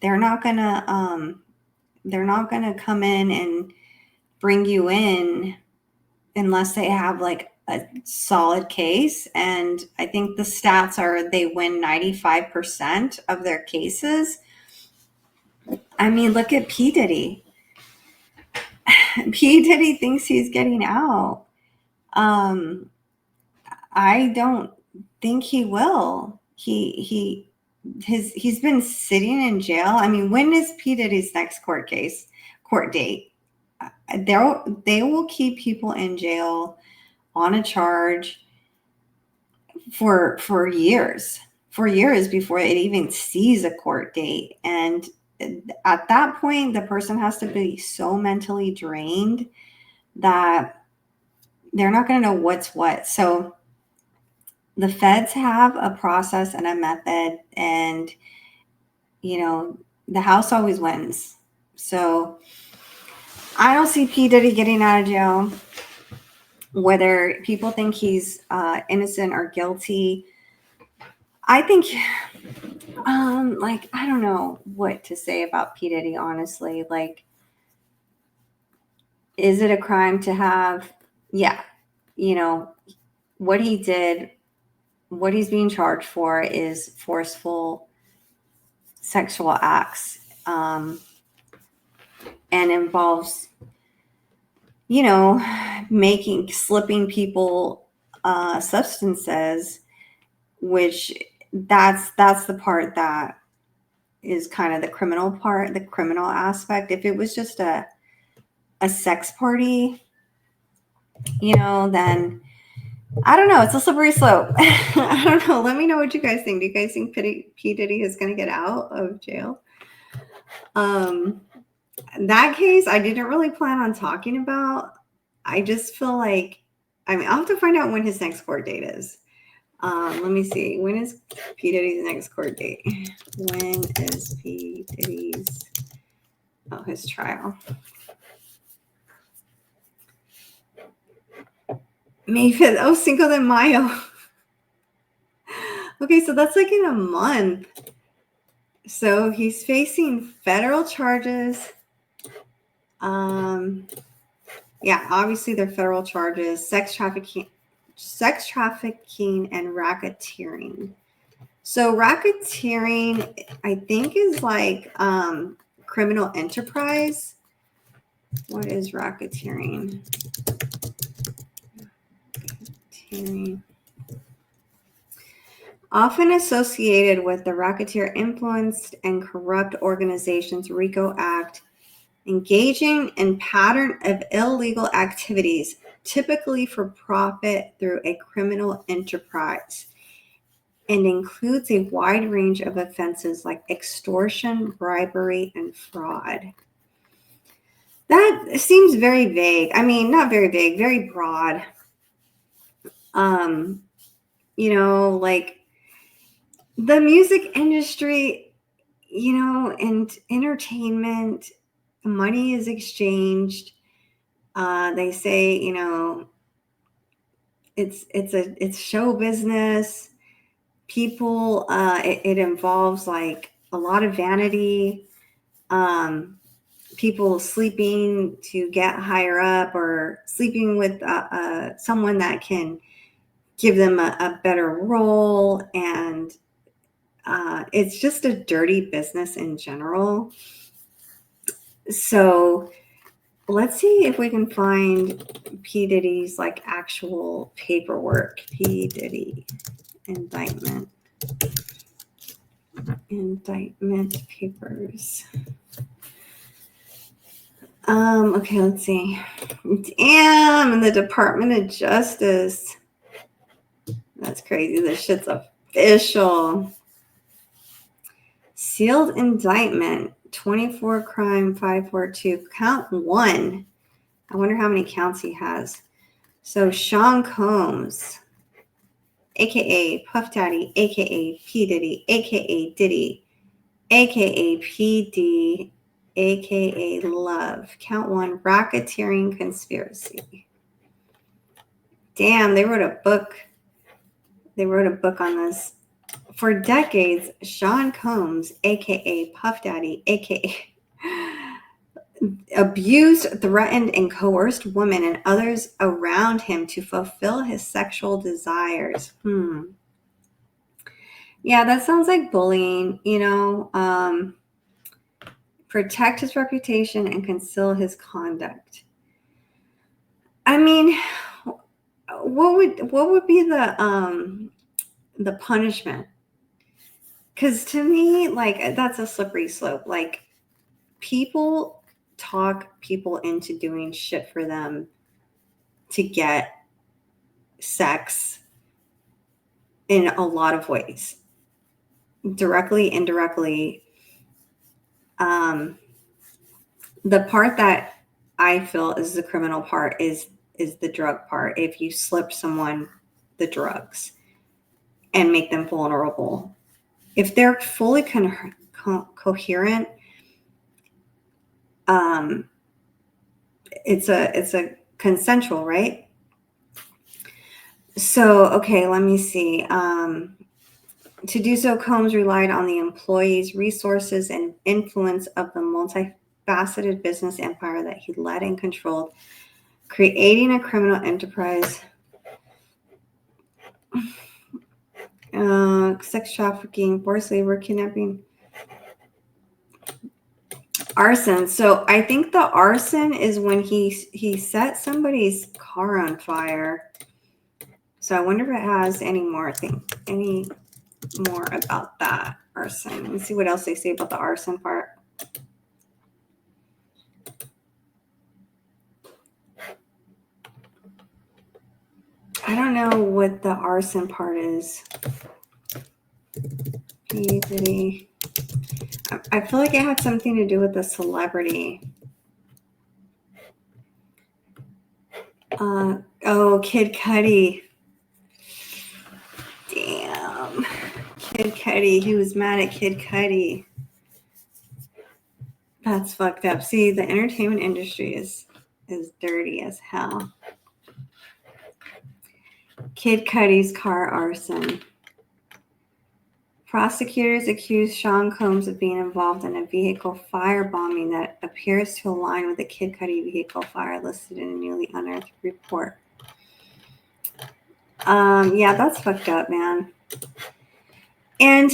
they're not gonna come in and bring you in unless they have like a solid case. And I think the stats are they win 95% of their cases. I mean, look at P. Diddy. P. Diddy thinks he's getting out. I don't think he will. He's been sitting in jail. I mean, when is P. Diddy's next court date? They will keep people in jail on a charge for years before it even sees a court date. And at that point, the person has to be so mentally drained that they're not going to know what's what. So the feds have a process and a method, and the House always wins. So I don't see P. Diddy getting out of jail. Whether people think he's innocent or guilty, I think, I don't know what to say about P. Diddy, honestly. Like, is it a crime to have? Yeah. What he did, what he's being charged for is forceful sexual acts, and involves, slipping people substances, which that's the part that is kind of the criminal part, the criminal aspect. If it was just a sex party, then I don't know. It's a slippery slope. I don't know. Let me know what you guys think. Do you guys think P. Diddy is going to get out of jail? That case, I didn't really plan on talking about. I just feel like, I'll have to find out when his next court date is. Let me see. When is P. Diddy's next court date? When is P. Diddy's, his trial? May 5th. Oh, Cinco de Mayo. Okay, so that's like in a month. So he's facing federal charges. Yeah, obviously they're federal charges: sex trafficking and racketeering. So racketeering, I think, is like criminal enterprise. What is racketeering? Often associated with the Racketeer Influenced and Corrupt Organizations RICO Act, engaging in pattern of illegal activities, typically for profit through a criminal enterprise, and includes a wide range of offenses like extortion, bribery, and fraud. That seems very vague. I mean, not very vague, very broad. Like the music industry, and entertainment, money is exchanged. They say, it's show business. People, it involves like a lot of vanity. People sleeping to get higher up, or sleeping with someone that can give them a better role. And it's just a dirty business in general. So let's see if we can find P. Diddy's like actual paperwork. P. Diddy indictment papers. Okay, let's see. Damn, in the Department of Justice. That's crazy. This shit's official. Sealed indictment, 24 crime 542, count 1. I wonder how many counts he has. So Sean Combs, aka Puff Daddy, aka P. Diddy, aka Diddy, aka PD, aka Love. Count 1, racketeering conspiracy. Damn, they wrote a book. They wrote a book on this For decades, Sean Combs, aka Puff Daddy, aka abused, threatened, and coerced women and others around him to fulfill his sexual desires. Yeah, that sounds like bullying, protect his reputation and conceal his conduct. I mean, what would be the punishment? Because to me, like, that's a slippery slope. Like, people talk people into doing shit for them to get sex in a lot of ways, directly, indirectly. The part that I feel is the criminal part is the drug part. If you slip someone the drugs and make them vulnerable, if they're fully coherent, it's a consensual, right? So, okay, let me see. To do so, Combs relied on the employees' resources and influence of the multifaceted business empire that he led and controlled, creating a criminal enterprise, sex trafficking, forced labor, kidnapping, arson. So I think the arson is when he set somebody's car on fire. So I wonder if it has any more about that arson. Let me see what else they say about the arson part. I don't know what the arson part is. Diddy. I feel like it had something to do with the celebrity. Kid Cudi. Damn. Kid Cudi. He was mad at Kid Cudi. That's fucked up. See, the entertainment industry is dirty as hell. Kid Cudi's car arson. Prosecutors accused Sean Combs of being involved in a vehicle firebombing that appears to align with the Kid Cudi vehicle fire listed in a newly unearthed report. Yeah, that's fucked up, man. And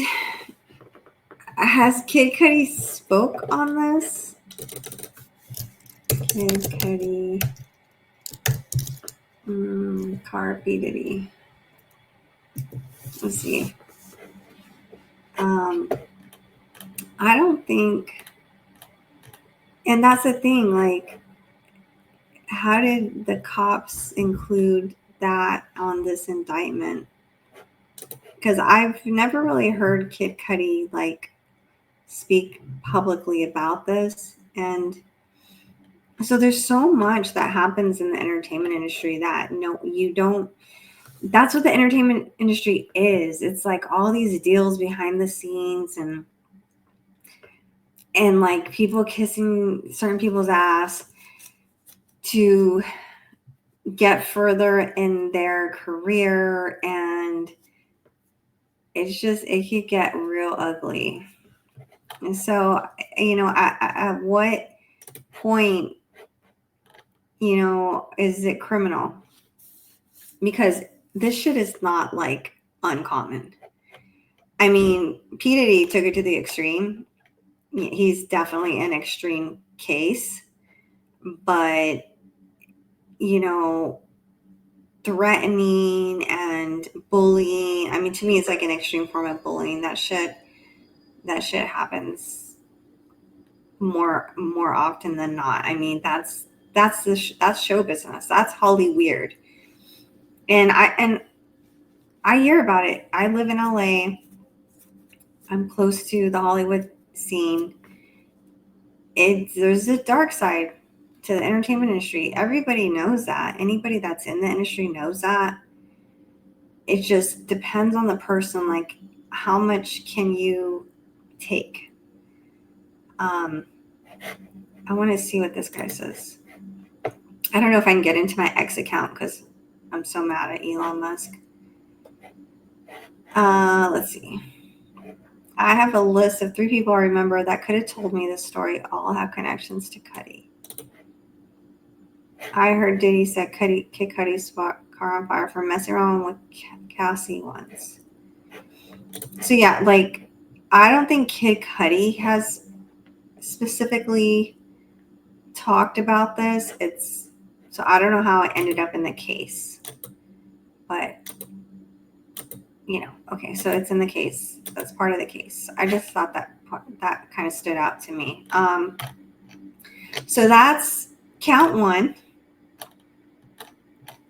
has Kid Cudi spoke on this? Kid Cudi. Car B. Diddy. Let's see. I don't think, and that's the thing, like, how did the cops include that on this indictment? Because I've never really heard Kid Cudi, like, speak publicly about this. And so there's so much that happens in the entertainment industry that you don't. That's what the entertainment industry is. It's like all these deals behind the scenes and like people kissing certain people's ass to get further in their career, and it could get real ugly. And so, at what point, is it criminal? Because this shit is not like uncommon. I mean, P. Diddy took it to the extreme. He's definitely an extreme case, but threatening and bullying, I mean, to me, it's like an extreme form of bullying. That shit happens more often than not. I mean, that's show business. That's Holly weird. And I hear about it. I live in LA. I'm close to the Hollywood scene. There's a dark side to the entertainment industry. Everybody knows that. Anybody that's in the industry knows that. It just depends on the person. Like, how much can you take? I want to see what this guy says. I don't know if I can get into my X account because I'm so mad at Elon Musk. Let's see. I have a list of 3 people I remember that could have told me this story. All have connections to Cudi. I heard Diddy said Kid Cudi spot car on fire for messing around with Cassie once. So yeah, like I don't think Kid Cudi has specifically talked about this. So I don't know how it ended up in the case, but okay, so it's in the case. That's part of the case. I just thought that kind of stood out to me. So that's count 1.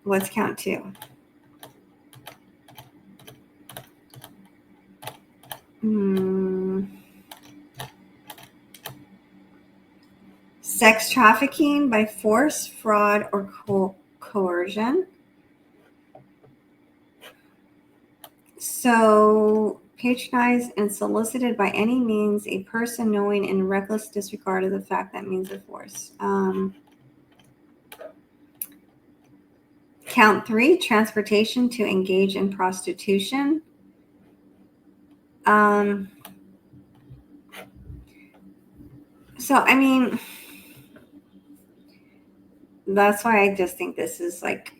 What's count 2? Sex trafficking by force, fraud, or coercion. So, patronized and solicited by any means a person knowing in reckless disregard of the fact that means of force. Count 3, transportation to engage in prostitution. So, I mean, that's why I just think this is like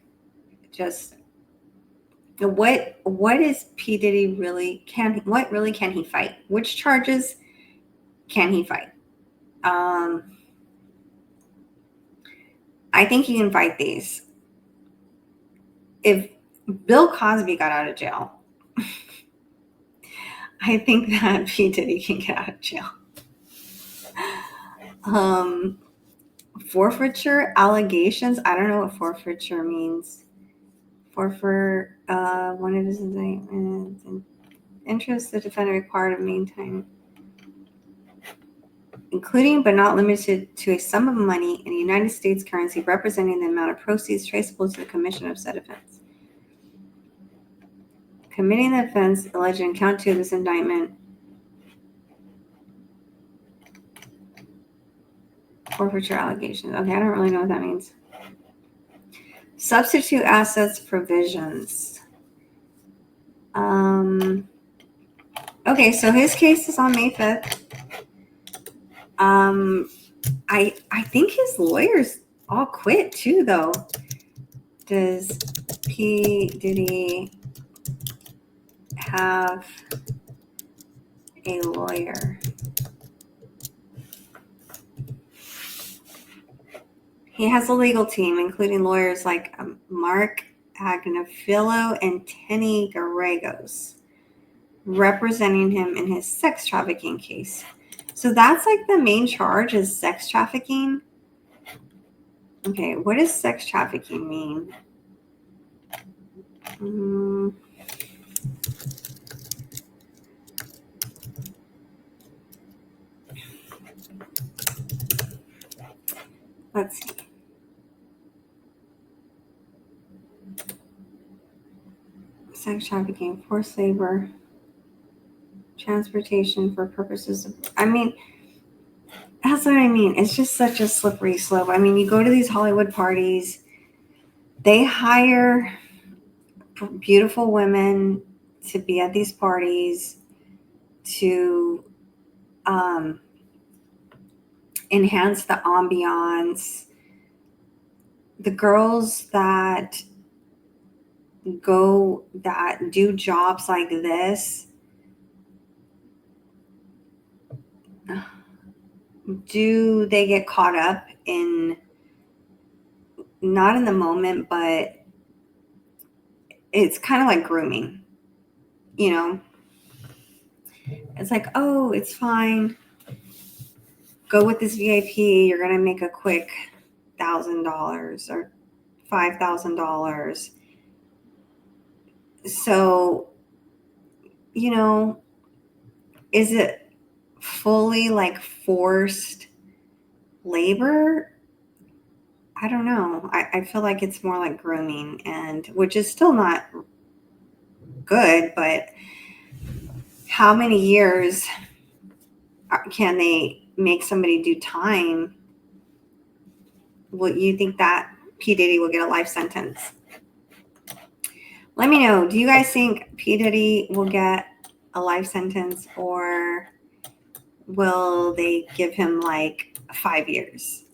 just what is P. Diddy really what really can he fight? Which charges can he fight? I think he can fight these. If Bill Cosby got out of jail, I think that P. Diddy can get out of jail. Forfeiture allegations. I don't know what forfeiture means. Forfeit one of his indictments and interest the defendant required to maintain, including but not limited to a sum of money in United States currency representing the amount of proceeds traceable to the commission of said offense. Committing the offense alleged in count 2 of this indictment. Forfeiture allegations. Okay, I don't really know what that means. Substitute assets provisions. Okay, so his case is on May 5th. I think his lawyers all quit too, though. Does P. Diddy have a lawyer? He has a legal team, including lawyers like Mark Agnafilo and Tenny Garagos, representing him in his sex trafficking case. So that's like the main charge is sex trafficking. Okay, what does sex trafficking mean? Let's see. Sex trafficking, forced labor, transportation for purposes of, that's what I mean. It's just such a slippery slope. I mean, you go to these Hollywood parties, they hire beautiful women to be at these parties to enhance the ambiance. The girls that do jobs like this, do they get caught up in, not in the moment, but it's kind of like grooming, It's like, oh, it's fine. Go with this VIP. You're going to make a quick $1,000 or $5,000. So, is it fully like forced labor? I don't know. I feel like it's more like grooming, and which is still not good, but how many years can they make somebody do time? Will you think that P. Diddy will get a life sentence? Let me know. Do you guys think P. Diddy will get a life sentence, or will they give him like 5 years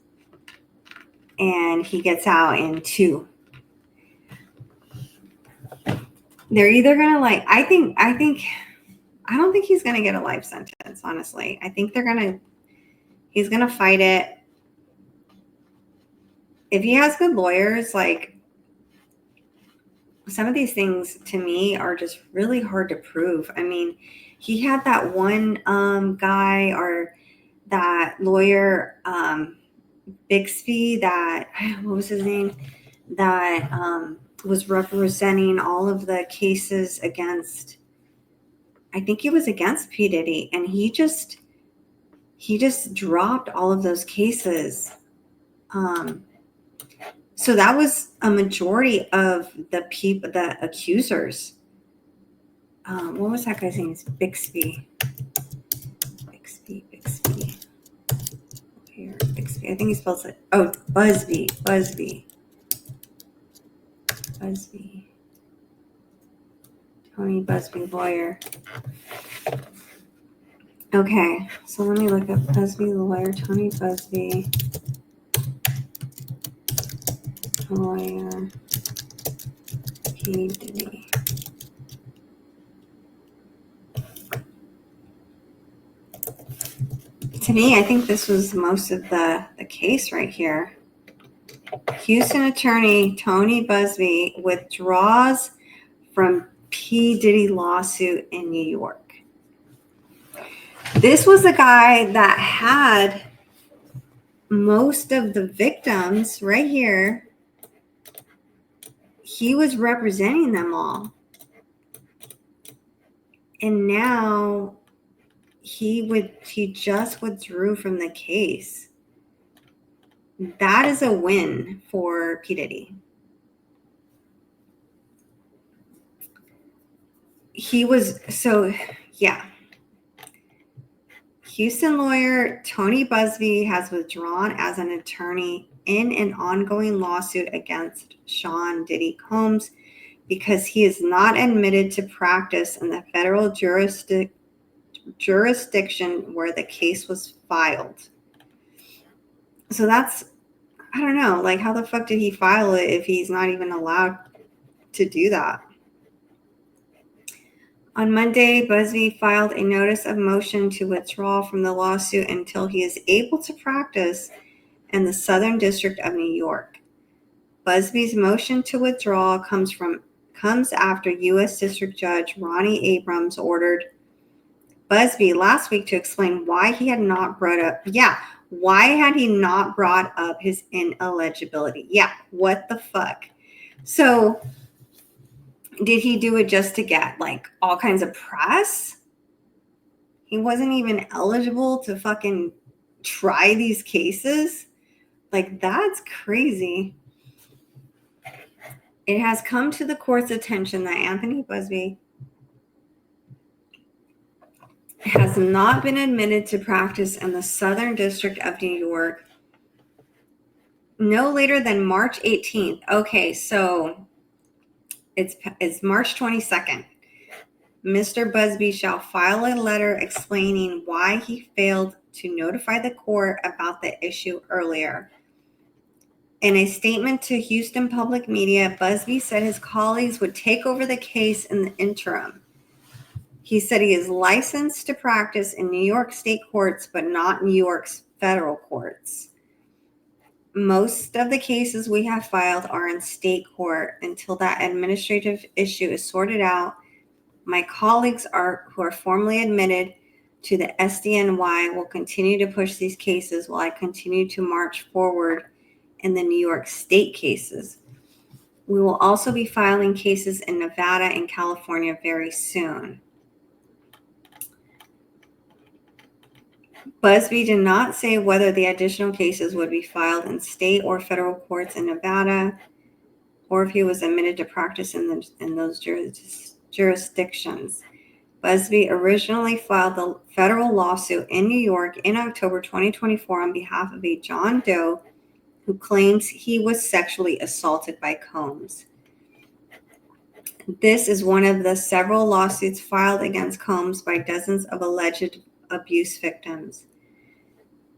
and he gets out in 2? They're either gonna like. I don't think he's gonna get a life sentence. Honestly, I think he's gonna fight it. If he has good lawyers, like, some of these things to me are just really hard to prove. I mean, he had that one guy, or that lawyer, Bixby, that, what was his name, that was representing all of the cases against, I think it was against P. Diddy, and he just dropped all of those cases. So that was a majority of the accusers. What was that guy's name? It's Bixby. Here, Bixby. I think he spells it. Oh, Buzbee. Tony Buzbee, lawyer. Okay, so let me look up Buzbee, lawyer. Tony Buzbee, lawyer. P. Diddy. To me, I think this was most of the case right here. Houston attorney Tony Buzbee withdraws from P. Diddy lawsuit in New York. This was the guy that had most of the victims right here. He was representing them all. And now he just withdrew from the case. That is a win for P. Diddy. Houston lawyer Tony Buzbee has withdrawn as an attorney in an ongoing lawsuit against Sean Diddy Combs because he is not admitted to practice in the federal jurisdiction where the case was filed. So that's, I don't know, like, how the fuck did he file it if he's not even allowed to do that? On Monday, Buzbee filed a notice of motion to withdraw from the lawsuit until he is able to practice in the Southern District of New York. Buzbee's motion to withdraw comes after U.S. District Judge Ronnie Abrams ordered Buzbee last week to explain why he had not brought up his ineligibility. Yeah, what the fuck? So did he do it just to get like all kinds of press? He wasn't even eligible to fucking try these cases? Like, that's crazy. It has come to the court's attention that Anthony Buzbee has not been admitted to practice in the Southern District of New York no later than March 18th. Okay, so it's March 22nd. Mr. Buzbee shall file a letter explaining why he failed to notify the court about the issue earlier. In a statement to Houston Public Media, Buzbee said his colleagues would take over the case in the interim. He said he is licensed to practice in New York state courts, but not New York's federal courts. Most of the cases we have filed are in state court. Until that administrative issue is sorted out, my colleagues who are formally admitted to the SDNY will continue to push these cases while I continue to march forward in the New York state cases. We will also be filing cases in Nevada and California very soon. Buzbee did not say whether the additional cases would be filed in state or federal courts in Nevada, or if he was admitted to practice in those jurisdictions. Buzbee originally filed the federal lawsuit in New York in October 2024 on behalf of a John Doe who claims he was sexually assaulted by Combs. This is one of the several lawsuits filed against Combs by dozens of alleged abuse victims.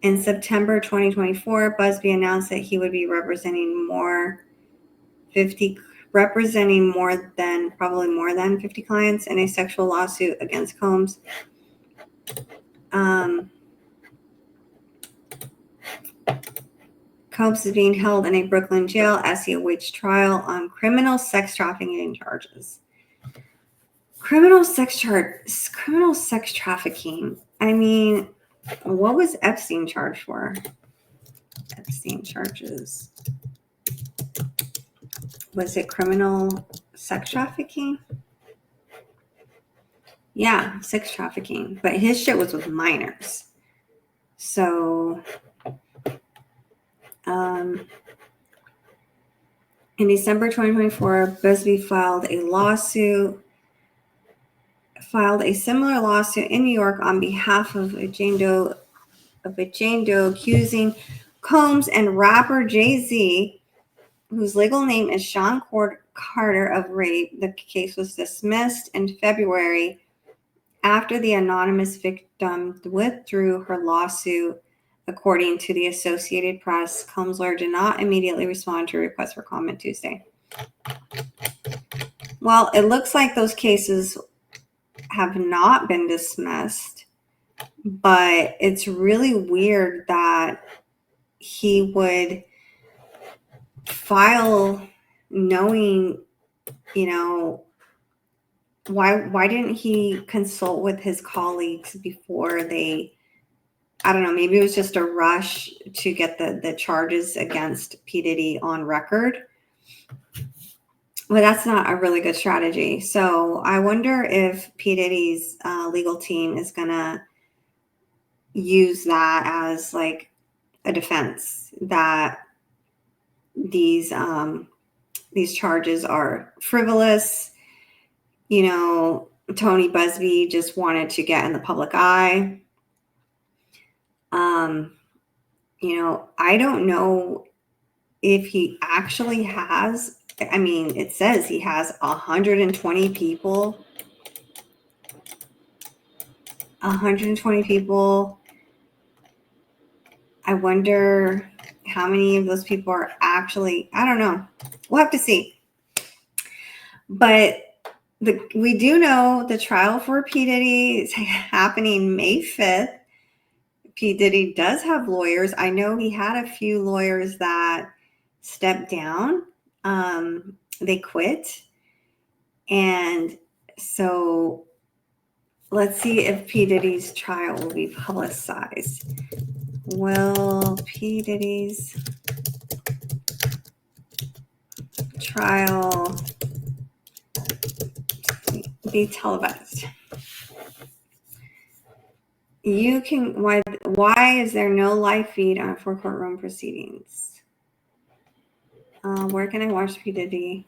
In September 2024, Buzbee announced that he would be representing more than 50 clients in a sexual lawsuit against Combs. Combs is being held in a Brooklyn jail as he awaits trial on criminal sex trafficking charges. Criminal sex trafficking. I mean, what was Epstein charged for? Epstein charges. Was it criminal sex trafficking? Yeah, sex trafficking. But his shit was with minors. So, in December 2024, Buzbee filed a similar lawsuit in New York on behalf of a Jane Doe accusing Combs and rapper Jay-Z, whose legal name is Sean Carter, of rape. The case was dismissed in February after the anonymous victim withdrew her lawsuit. According to the Associated Press, Combs' lawyer did not immediately respond to a request for comment Tuesday. Well, it looks like those cases have not been dismissed, but it's really weird that he would file knowing, why didn't he consult with his colleagues before they, I don't know, maybe it was just a rush to get the charges against P. Diddy on record. Well, that's not a really good strategy. So I wonder if P. Diddy's legal team is going to use that as like a defense, that these charges are frivolous. Tony Buzbee just wanted to get in the public eye. I don't know if he actually has, it says he has 120 people. 120 people. I wonder how many of those people are actually, I don't know. We'll have to see. But we do know the trial for P. Diddy is happening May 5th. P. Diddy does have lawyers. I know he had a few lawyers that stepped down. They quit. And so let's see if P. Diddy's trial will be publicized. Will P. Diddy's trial be televised? Why is there no live feed for courtroom proceedings? Where can I watch P. Diddy?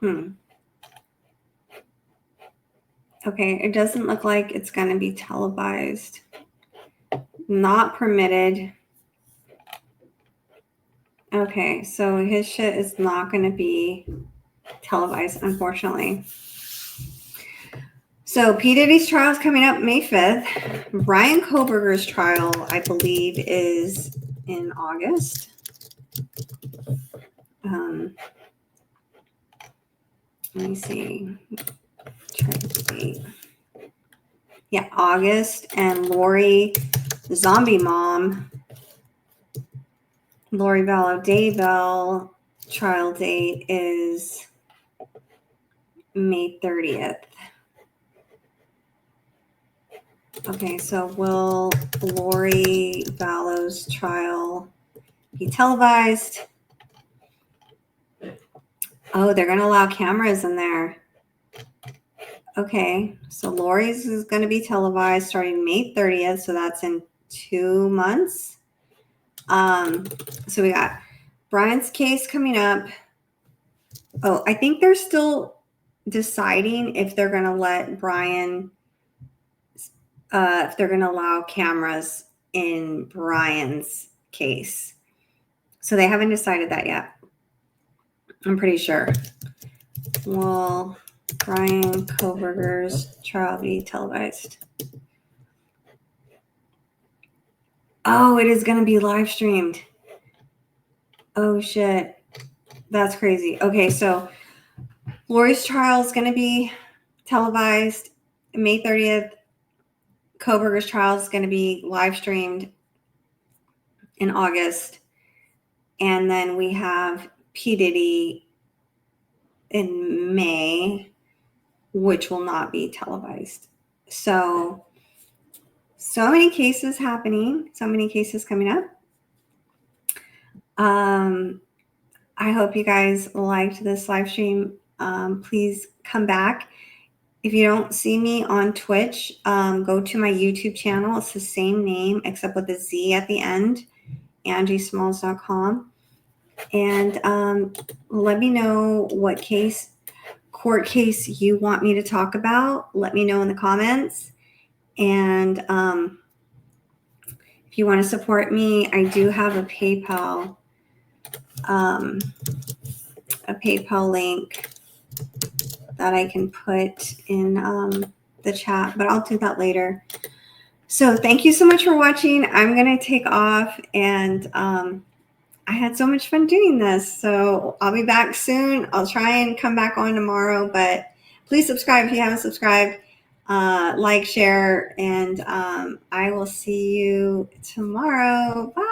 Okay, it doesn't look like it's going to be televised. Not permitted. Okay, so his shit is not going to be televised, unfortunately. So P. Diddy's trial is coming up May 5th. Brian Koberger's trial, I believe, is in August. Let me see. Yeah, August. And Lori, the zombie mom, Lori Vallow Daybell, trial date is May 30th. Okay, so will Lori Vallow's trial be televised? Oh, they're going to allow cameras in there. Okay, so Lori's is going to be televised starting May 30th, so that's in 2 months. So we got Brian's case coming up. Oh, I think they're still deciding if they're going to let Brian, if they're going to allow cameras in Brian's case. So they haven't decided that yet. I'm pretty sure. will Brian Kohberger's trial be televised? Oh, it is going to be live streamed. Oh, shit. That's crazy. Okay, so Lori's trial is going to be televised May 30th. Kohberger's trial is going to be live streamed in August. And then we have P. Diddy in May, which will not be televised. So many cases happening, so many cases coming up. I hope you guys liked this live stream. Please come back. If you don't see me on Twitch, go to my YouTube channel. It's the same name except with a Z at the end, angiesmalls.com. And let me know what court case you want me to talk about. Let me know in the comments. And if you want to support me, I do have a PayPal link that I can put in the chat, but I'll do that later. So thank you so much for watching. I'm going to take off, and I had so much fun doing this. So I'll be back soon. I'll try and come back on tomorrow, but please subscribe if you haven't subscribed. Like, share, and I will see you tomorrow. Bye.